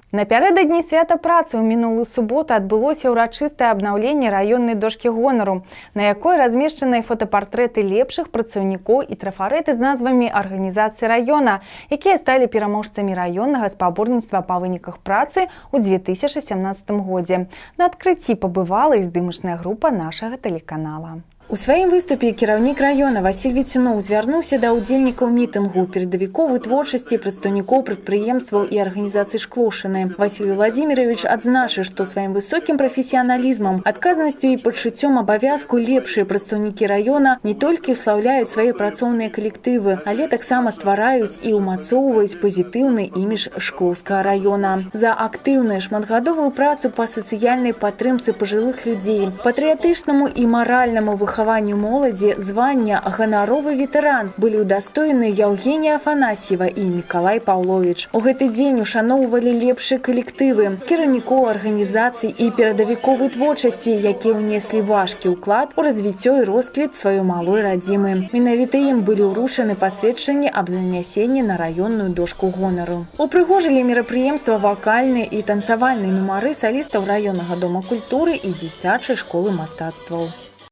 Напярэдадні свята працы ў мінулую суботу адбылося ўрачыстае абнаўленне раённай дошкі гонару, на якой размешчаны фотапартрэты лепшых працаўнікоў і трафарэты з назвамі арганізацый раёна, якія сталі пераможцамі раённага спаборніцтва па выніках працы ў 2017 годзе. На адкрыцці пабывала і здымачная група нашага тэлеканала. У сваім выступе кіраўнік раёна Васіль Віцюноў звярнуўся да ўдзельнікаў мітынгу, перадавікоў вытворчасці, прадстаўнікоў прадпрыемстваў і арганізацый Шклошыны. Васіль Владимирович адзначыў, што сваім высокім прафесіяналізмам, адказнасцю і пачуццём абавязку лепшыя прадстаўнікі раёна не толькі ўслаўляюць свае працоўныя калектывы, але таксама ствараюць і ўмацоўваюць пазітыўны імідж Шклоўскага раёна. За актыўную шматгадовую працу па сацыяльнай падтрымцы пажылых людзей, патрыятычнаму і маральнаму выхаванню моладзі звання ганаровы ветэран былі ўдастоены Яўгенія Афанасьева і Мікалай Паўловіч. У гэты дзень ушаноўвалі лепшыя калектывы, кіраўнікоў арганізацый і перадавікоў вытворчасці, якія ўнеслі важкі ўклад у развіццё і росквіт сваёй малой радзімы. Менавіта ім былі ўручаны пасведчанні аб занясенні на раённую дошку гонару. Упрыгожылі мерапрыемства вакальныя і танцавальныя нумары салістаў раённага дома культуры і дзіцячай школы мастацтваў.